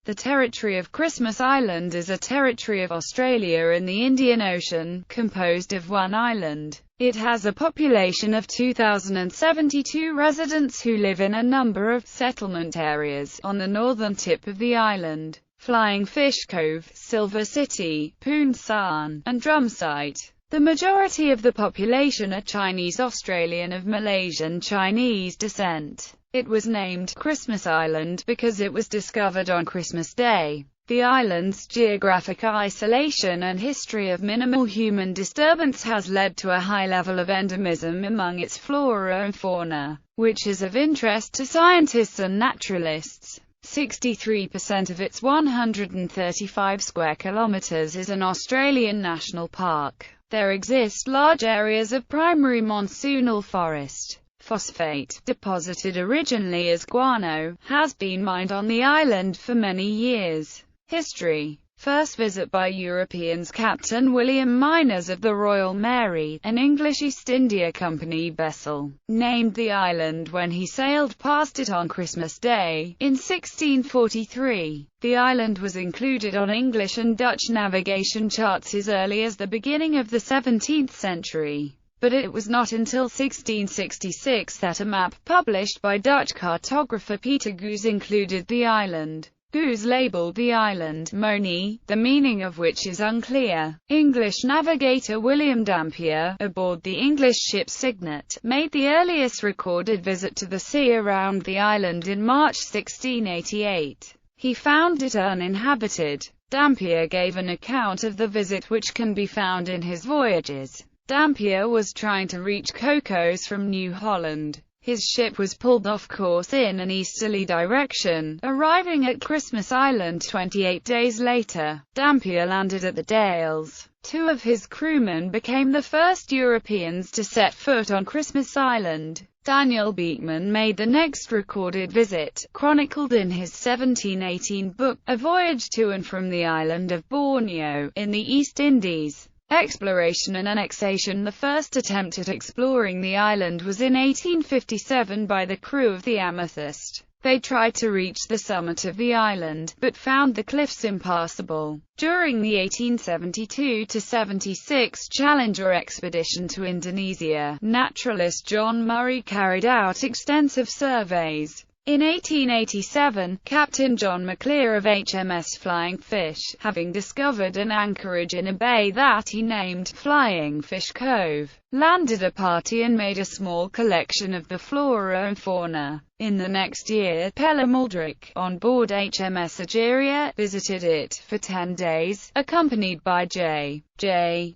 The territory of Christmas Island is a territory of Australia in the Indian Ocean, composed of one island. It has a population of 2,072 residents who live in a number of settlement areas on the northern tip of the island: Flying Fish Cove, Silver City, Poon San, and Drum Site. The majority of the population are Chinese Australian of Malaysian Chinese descent. It was named Christmas Island because it was discovered on Christmas Day. The island's geographic isolation and history of minimal human disturbance has led to a high level of endemism among its flora and fauna, which is of interest to scientists and naturalists. 63% of its 135 square kilometers is an Australian national park. There exist large areas of primary monsoonal forest. Phosphate, deposited originally as guano, has been mined on the island for many years. History. First visit by Europeans. Captain William Miners of the Royal Mary, an English East India Company vessel, named the island when he sailed past it on Christmas Day, in 1643. The island was included on English and Dutch navigation charts as early as the beginning of the 17th century. But it was not until 1666 that a map published by Dutch cartographer Peter Goos included the island. Goos labelled the island Moni, the meaning of which is unclear. English navigator William Dampier, aboard the English ship Signet, made the earliest recorded visit to the sea around the island in March 1688. He found it uninhabited. Dampier gave an account of the visit which can be found in his Voyages. Dampier was trying to reach Cocos from New Holland. His ship was pulled off course in an easterly direction, arriving at Christmas Island 28 days later. Dampier landed at the Dales. Two of his crewmen became the first Europeans to set foot on Christmas Island. Daniel Beekman made the next recorded visit, chronicled in his 1718 book, A Voyage to and from the Island of Borneo, in the East Indies. Exploration and annexation. The first attempt at exploring the island was in 1857 by the crew of the Amethyst. They tried to reach the summit of the island, but found the cliffs impassable. During the 1872–76 Challenger expedition to Indonesia, naturalist John Murray carried out extensive surveys. In 1887, Captain John McClure of HMS Flying Fish, having discovered an anchorage in a bay that he named Flying Fish Cove, landed a party and made a small collection of the flora and fauna. In the next year, Pella Muldrick, on board HMS Egeria, visited it for 10 days, accompanied by J.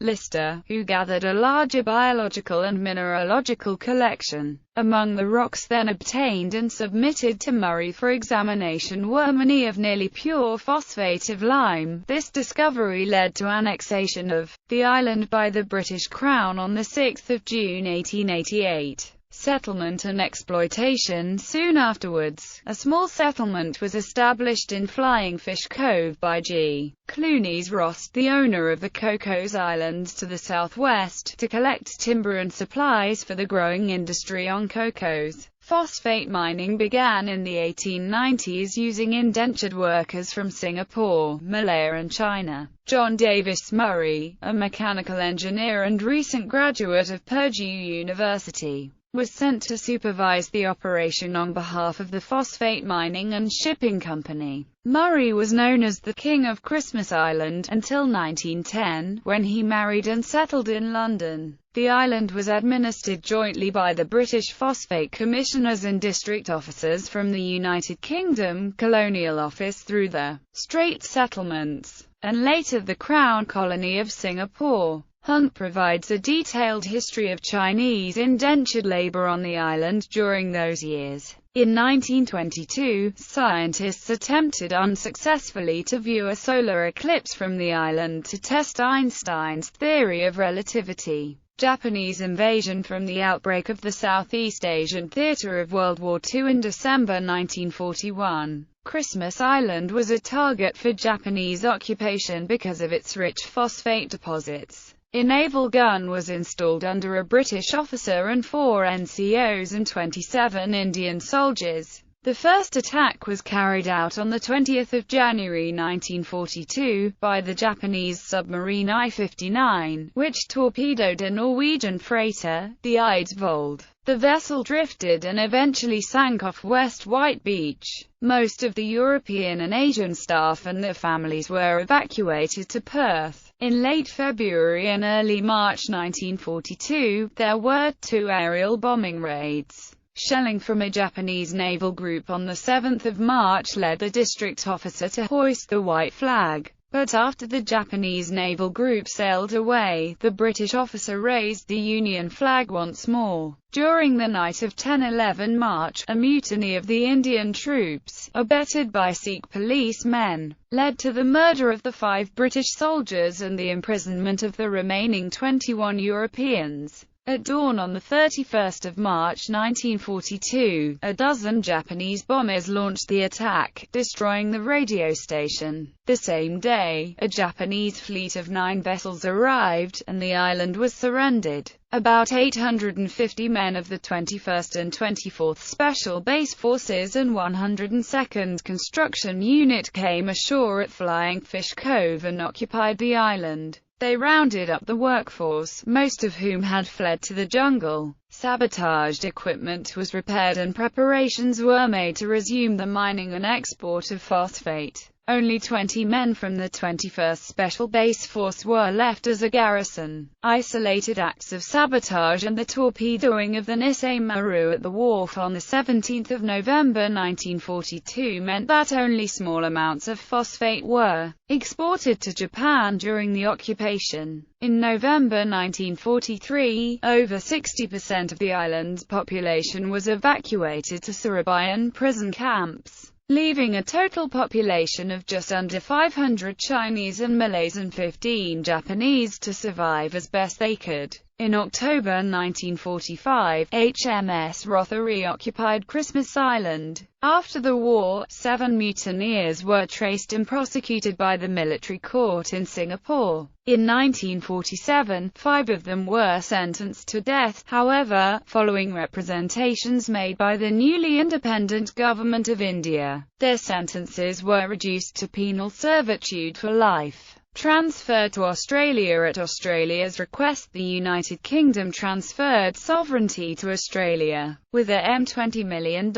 Lister, who gathered a larger biological and mineralogical collection. Among the rocks then obtained and submitted to Murray for examination were many of nearly pure phosphate of lime. This discovery led to annexation of the island by the British Crown on 6 June 1888. Settlement and exploitation. Soon afterwards, a small settlement was established in Flying Fish Cove by G. Clunies Ross, the owner of the Cocos Islands to the southwest, to collect timber and supplies for the growing industry on Cocos. Phosphate mining began in the 1890s using indentured workers from Singapore, Malaya and China. John Davis Murray, a mechanical engineer and recent graduate of Purdue University, was sent to supervise the operation on behalf of the Phosphate Mining and Shipping Company. Murray was known as the King of Christmas Island until 1910, when he married and settled in London. The island was administered jointly by the British Phosphate Commissioners and district officers from the United Kingdom Colonial Office through the Straits Settlements, and later the Crown Colony of Singapore. Hunt provides a detailed history of Chinese indentured labor on the island during those years. In 1922, scientists attempted unsuccessfully to view a solar eclipse from the island to test Einstein's theory of relativity. Japanese invasion. From the outbreak of the Southeast Asian theater of World War II in December 1941, Christmas Island was a target for Japanese occupation because of its rich phosphate deposits. A naval gun was installed under a British officer and 4 NCOs and 27 Indian soldiers. The first attack was carried out on 20 January 1942, by the Japanese submarine I-59, which torpedoed a Norwegian freighter, the Eidsvold. The vessel drifted and eventually sank off West White Beach. Most of the European and Asian staff and their families were evacuated to Perth. In late February and early March 1942, there were 2 aerial bombing raids. Shelling from a Japanese naval group on 7 March led the district officer to hoist the white flag. But after the Japanese naval group sailed away, the British officer raised the Union flag once more. During the night of 10–11 March, a mutiny of the Indian troops, abetted by Sikh policemen, led to the murder of the 5 British soldiers and the imprisonment of the remaining 21 Europeans. At dawn on 31 March 1942, a dozen Japanese bombers launched the attack, destroying the radio station. The same day, a Japanese fleet of 9 vessels arrived, and the island was surrendered. About 850 men of the 21st and 24th Special Base Forces and 102nd Construction Unit came ashore at Flying Fish Cove and occupied the island. They rounded up the workforce, most of whom had fled to the jungle. Sabotaged equipment was repaired and preparations were made to resume the mining and export of phosphate. Only 20 men from the 21st Special Base Force were left as a garrison. Isolated acts of sabotage and the torpedoing of the Nisei Maru at the wharf on 17 November 1942 meant that only small amounts of phosphate were exported to Japan during the occupation. In November 1943, over 60% of the island's population was evacuated to Surabayan prison camps, leaving a total population of just under 500 Chinese and Malays and 15 Japanese to survive as best they could. In October 1945, HMS Rother occupied Christmas Island. After the war, 7 mutineers were traced and prosecuted by the military court in Singapore. In 1947, 5 of them were sentenced to death, however, following representations made by the newly independent government of India. Their sentences were reduced to penal servitude for life. Transferred to Australia at Australia's request, the United Kingdom transferred sovereignty to Australia, with a $20 million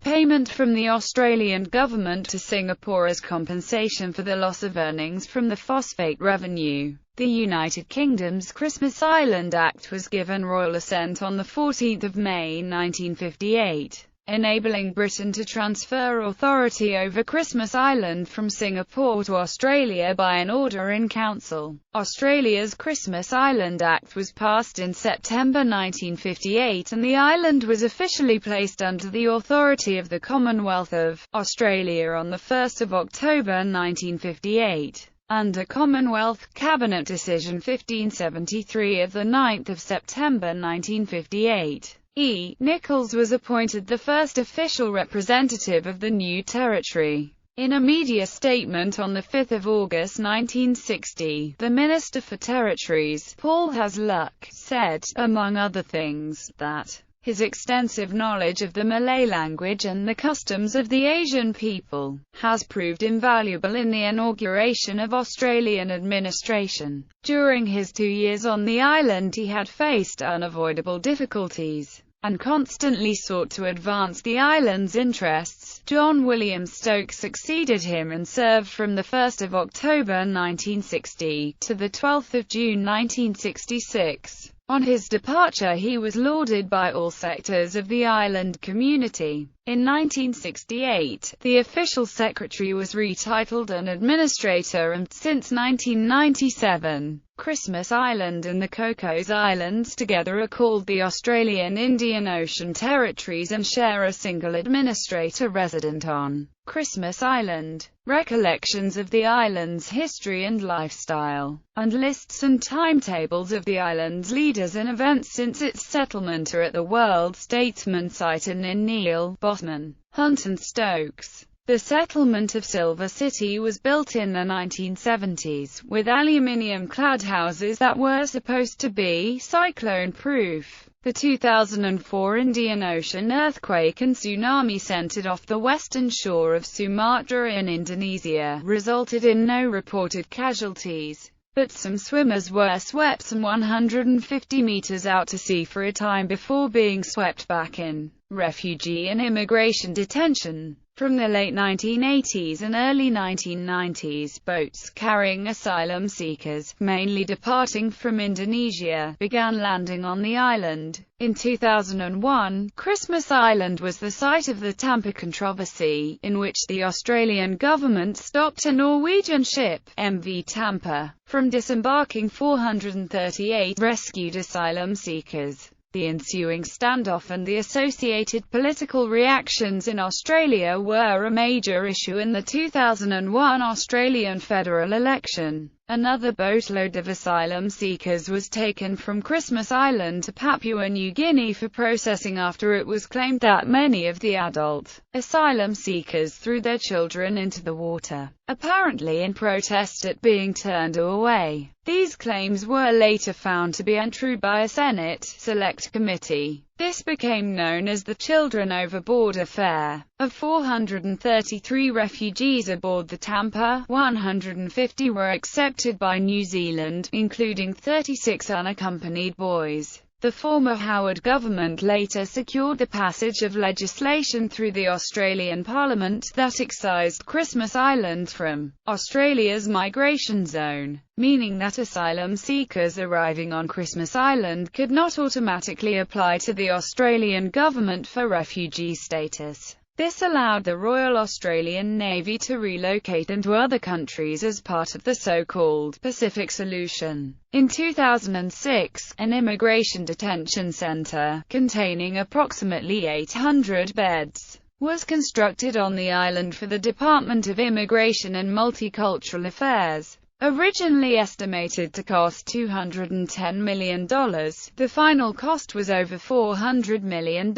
payment from the Australian government to Singapore as compensation for the loss of earnings from the phosphate revenue. The United Kingdom's Christmas Island Act was given royal assent on 14 May 1958. Enabling Britain to transfer authority over Christmas Island from Singapore to Australia by an order in council. Australia's Christmas Island Act was passed in September 1958 and the island was officially placed under the authority of the Commonwealth of Australia on 1 October 1958. Under Commonwealth Cabinet Decision 1573 of 9 September 1958. Nichols was appointed the first official representative of the new territory. In a media statement on 5 August 1960, the Minister for Territories, Paul Hasluck, said, among other things, that his extensive knowledge of the Malay language and the customs of the Asian people has proved invaluable in the inauguration of Australian administration. During his 2 years on the island he had faced unavoidable difficulties and constantly sought to advance the island's interests. John William Stokes succeeded him and served from 1 October 1960 to 12 June 1966. On his departure he was lauded by all sectors of the island community. In 1968, the official secretary was retitled an administrator and, since 1997, Christmas Island and the Cocos Islands together are called the Australian Indian Ocean Territories and share a single administrator resident on Christmas Island. Recollections of the island's history and lifestyle, and lists and timetables of the island's leaders and events since its settlement are at the World Statesman site in Neil, Bosman, Hunt and Stokes. The settlement of Silver City was built in the 1970s, with aluminium-clad houses that were supposed to be cyclone-proof. The 2004 Indian Ocean earthquake and tsunami centered off the western shore of Sumatra in Indonesia resulted in no reported casualties, but some swimmers were swept some 150 meters out to sea for a time before being swept back in. Refugee and immigration detention. From the late 1980s and early 1990s, boats carrying asylum seekers, mainly departing from Indonesia, began landing on the island. In 2001, Christmas Island was the site of the Tampa controversy, in which the Australian government stopped a Norwegian ship, MV Tampa, from disembarking 438 rescued asylum seekers. The ensuing standoff and the associated political reactions in Australia were a major issue in the 2001 Australian federal election. Another boatload of asylum seekers was taken from Christmas Island to Papua New Guinea for processing after it was claimed that many of the adult asylum seekers threw their children into the water, apparently in protest at being turned away. These claims were later found to be untrue by a Senate Select Committee. This became known as the Children Overboard affair. Of 433 refugees aboard the Tampa, 150 were accepted by New Zealand, including 36 unaccompanied boys. The former Howard government later secured the passage of legislation through the Australian Parliament that excised Christmas Island from Australia's migration zone, meaning that asylum seekers arriving on Christmas Island could not automatically apply to the Australian government for refugee status. This allowed the Royal Australian Navy to relocate them to other countries as part of the so-called Pacific Solution. In 2006, an immigration detention centre, containing approximately 800 beds, was constructed on the island for the Department of Immigration and Multicultural Affairs. Originally estimated to cost $210 million, the final cost was over $400 million.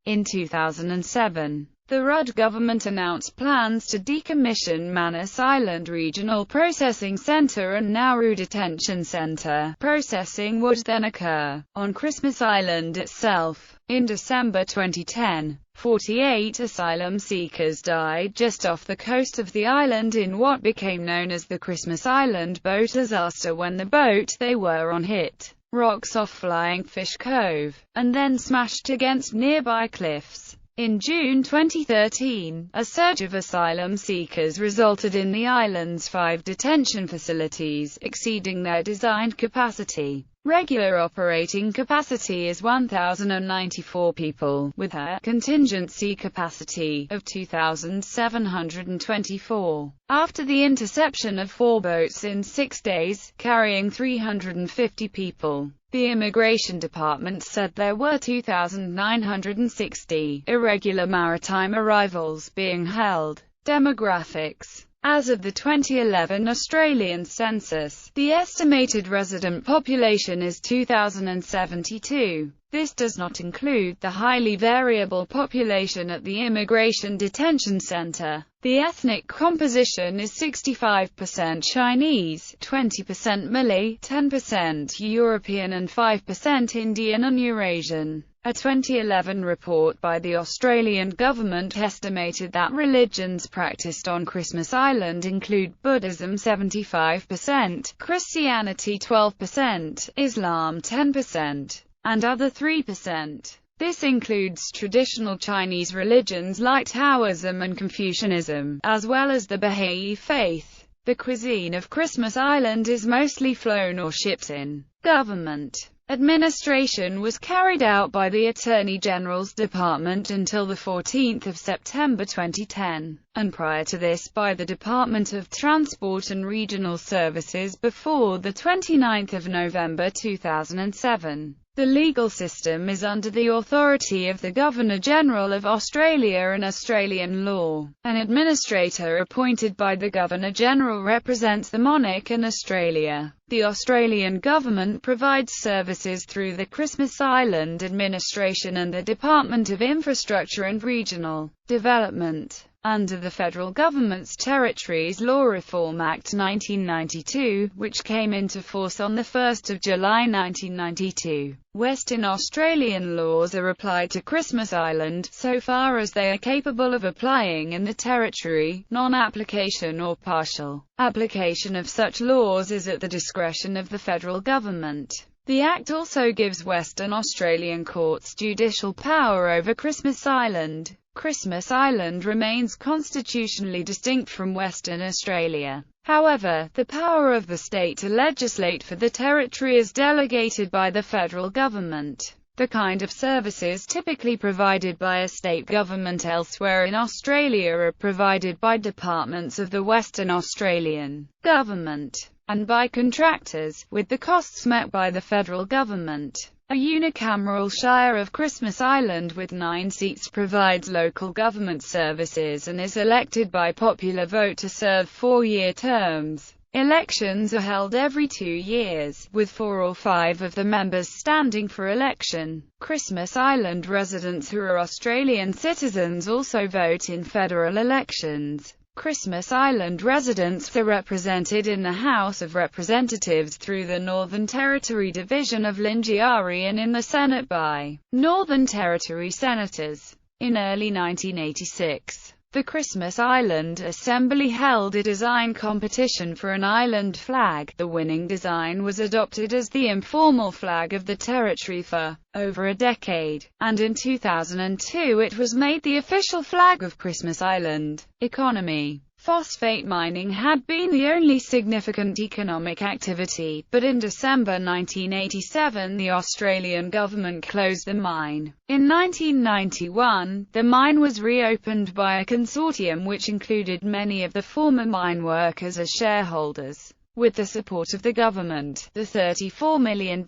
In 2007, the Rudd government announced plans to decommission Manus Island Regional Processing Center and Nauru Detention Center. Processing would then occur on Christmas Island itself. In December 2010, 48 asylum seekers died just off the coast of the island in what became known as the Christmas Island boat disaster when the boat they were on hit rocks off Flying Fish Cove, and then smashed against nearby cliffs. In June 2013, a surge of asylum seekers resulted in the island's 5 detention facilities exceeding their designed capacity. Regular operating capacity is 1,094 people, with a contingency capacity of 2,724. After the interception of 4 boats in 6 days, carrying 350 people, the Immigration Department said there were 2,960 irregular maritime arrivals being held. Demographics. As of the 2011 Australian census, the estimated resident population is 2,072. This does not include the highly variable population at the Immigration Detention Center. The ethnic composition is 65% Chinese, 20% Malay, 10% European and 5% Indian and Eurasian. A 2011 report by the Australian government estimated that religions practiced on Christmas Island include Buddhism 75%, Christianity 12%, Islam 10%, and other 3%. This includes traditional Chinese religions like Taoism and Confucianism, as well as the Baha'i faith. The cuisine of Christmas Island is mostly flown or shipped in. Government administration was carried out by the Attorney General's Department until the 14th of September 2010, and prior to this by the Department of Transport and Regional Services before the 29th of November 2007. The legal system is under the authority of the Governor-General of Australia and Australian law. An administrator appointed by the Governor-General represents the monarch in Australia. The Australian government provides services through the Christmas Island Administration and the Department of Infrastructure and Regional Development. under the federal government's Territories Law Reform Act 1992, which came into force on 1 July 1992. Western Australian laws are applied to Christmas Island, so far as they are capable of applying in the territory. Non-application or partial application of such laws is at the discretion of the federal government. The Act also gives Western Australian courts judicial power over Christmas Island. Christmas Island remains constitutionally distinct from Western Australia. However, the power of the state to legislate for the territory is delegated by the federal government. The kind of services typically provided by a state government elsewhere in Australia are provided by departments of the Western Australian government, and by contractors, with the costs met by the federal government. A unicameral shire of Christmas Island with 9 seats provides local government services and is elected by popular vote to serve 4-year terms. Elections are held every 2 years, with 4 or 5 of the members standing for election. Christmas Island residents who are Australian citizens also vote in federal elections. Christmas Island residents are represented in the House of Representatives through the Northern Territory division of Lingiari and in the Senate by Northern Territory senators. In early 1986, the Christmas Island Assembly held a design competition for an island flag. The winning design was adopted as the informal flag of the territory for over a decade, and in 2002 it was made the official flag of Christmas Island. Economy. Phosphate mining had been the only significant economic activity, but in December 1987 the Australian government closed the mine. In 1991, the mine was reopened by a consortium which included many of the former mine workers as shareholders. With the support of the government, the $34 million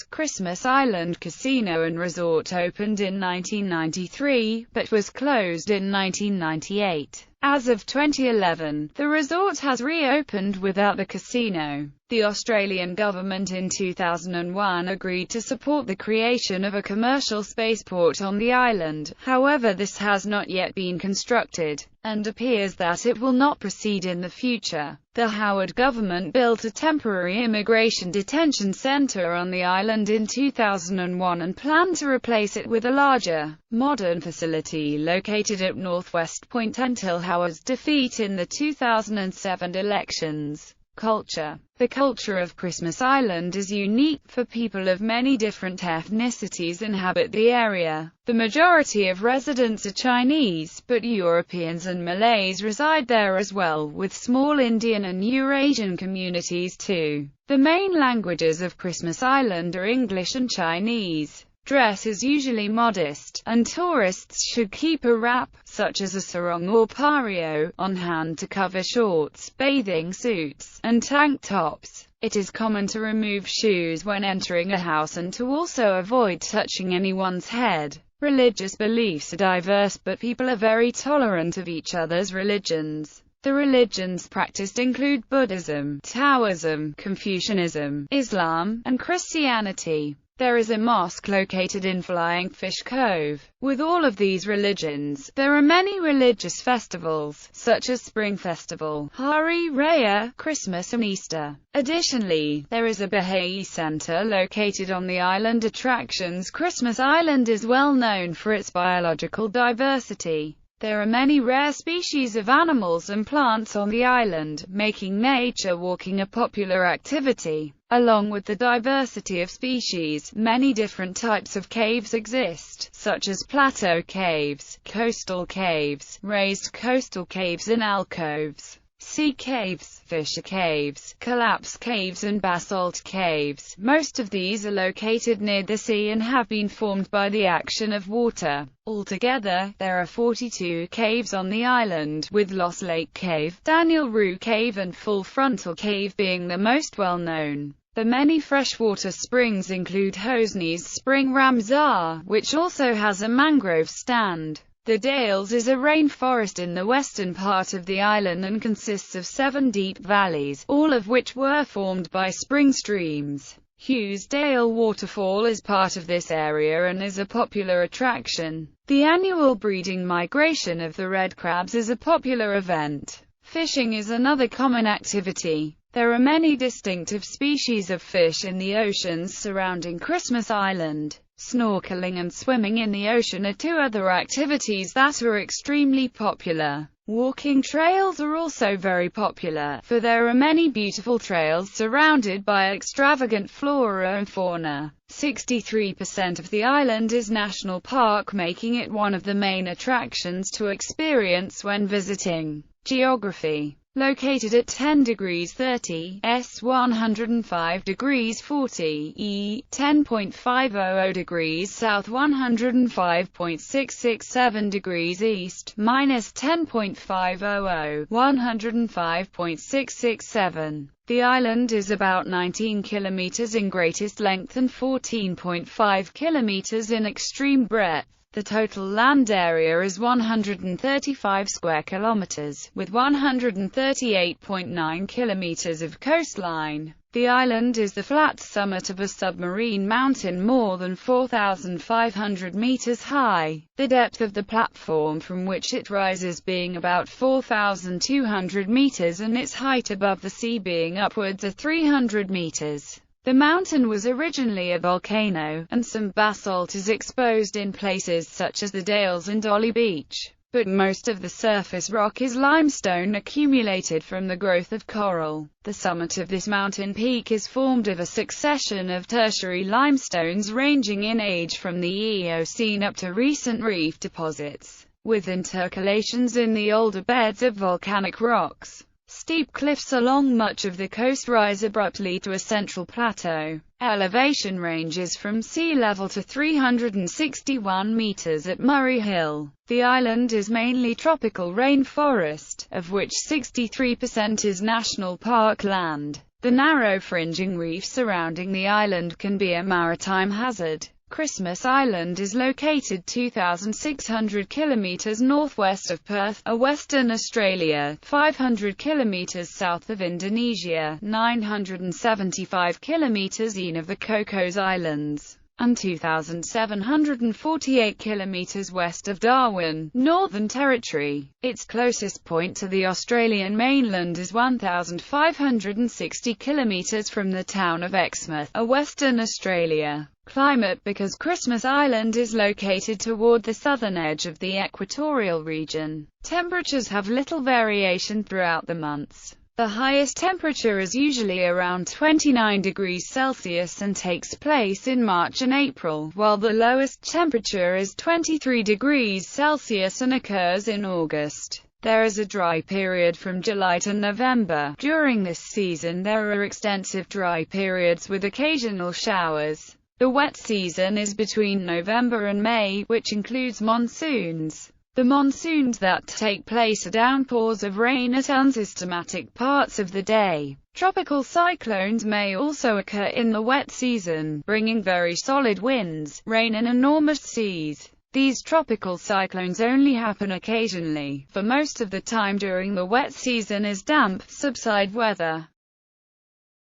Christmas Island Casino and Resort opened in 1993, but was closed in 1998. As of 2011, the resort has reopened without the casino. The Australian government in 2001 agreed to support the creation of a commercial spaceport on the island. However, this has not yet been constructed, and appears that it will not proceed in the future. The Howard government built a temporary immigration detention centre on the island in 2001 and planned to replace it with a larger, modern facility located at Northwest Point until Howard's defeat in the 2007 elections. Culture. The culture of Christmas Island is unique, for people of many different ethnicities inhabit the area. The majority of residents are Chinese, but Europeans and Malays reside there as well, with small Indian and Eurasian communities too. The main languages of Christmas Island are English and Chinese. Dress is usually modest, and tourists should keep a wrap, such as a sarong or pareo, on hand to cover shorts, bathing suits, and tank tops. It is common to remove shoes when entering a house and to also avoid touching anyone's head. Religious beliefs are diverse, but people are very tolerant of each other's religions. The religions practiced include Buddhism, Taoism, Confucianism, Islam, and Christianity. There is a mosque located in Flying Fish Cove. With all of these religions, there are many religious festivals, such as Spring Festival, Hari Raya, Christmas and Easter. Additionally, there is a Baha'i center located on the island. Attractions. Christmas Island is well known for its biological diversity. There are many rare species of animals and plants on the island, making nature walking a popular activity. Along with the diversity of species, many different types of caves exist, such as plateau caves, coastal caves, raised coastal caves and alcoves, sea caves, fissure caves, collapse caves and basalt caves. Most of these are located near the sea and have been formed by the action of water. Altogether, there are 42 caves on the island, with Lost Lake Cave, Daniel Rue Cave and Full Frontal Cave being the most well known. The many freshwater springs include Hosney's Spring Ramsar, which also has a mangrove stand. The Dales is a rainforest in the western part of the island and consists of 7 deep valleys, all of which were formed by spring streams. Hughesdale Waterfall is part of this area and is a popular attraction. The annual breeding migration of the red crabs is a popular event. Fishing is another common activity. There are many distinctive species of fish in the oceans surrounding Christmas Island. Snorkeling and swimming in the ocean are two other activities that are extremely popular. Walking trails are also very popular, for there are many beautiful trails surrounded by extravagant flora and fauna. 63% of the island is national park, making it one of the main attractions to experience when visiting. Geography. Located at 10 degrees 30 S 105 degrees 40 E 10.500 degrees south 105.667 degrees east minus 10.500 105.667. The island is about 19 kilometers in greatest length and 14.5 kilometers in extreme breadth. The total land area is 135 square kilometers, with 138.9 kilometers of coastline. The island is the flat summit of a submarine mountain more than 4,500 meters high, the depth of the platform from which it rises being about 4,200 meters and its height above the sea being upwards of 300 meters. The mountain was originally a volcano, and some basalt is exposed in places such as the Dales and Dolly Beach, but most of the surface rock is limestone accumulated from the growth of coral. The summit of this mountain peak is formed of a succession of tertiary limestones ranging in age from the Eocene up to recent reef deposits, with intercalations in the older beds of volcanic rocks. Steep cliffs along much of the coast rise abruptly to a central plateau. Elevation ranges from sea level to 361 meters at Murray Hill. The island is mainly tropical rainforest, of which 63% is national park land. The narrow fringing reef surrounding the island can be a maritime hazard. Christmas Island is located 2,600 kilometers northwest of Perth, Western Australia, 500 kilometers south of Indonesia, 975 kilometers east of the Cocos Islands, and 2,748 kilometers west of Darwin, Northern Territory. Its closest point to the Australian mainland is 1,560 kilometers from the town of Exmouth, Western Australia. Climate. Because Christmas Island is located toward the southern edge of the equatorial region, temperatures have little variation throughout the months. The highest temperature is usually around 29 degrees Celsius and takes place in March and April, while the lowest temperature is 23 degrees Celsius and occurs in August. There is a dry period from July to November. During this season there are extensive dry periods with occasional showers. The wet season is between November and May, which includes monsoons. The monsoons that take place are downpours of rain at unsystematic parts of the day. Tropical cyclones may also occur in the wet season, bringing very solid winds, rain and enormous seas. These tropical cyclones only happen occasionally, for most of the time during the wet season is damp, subside weather.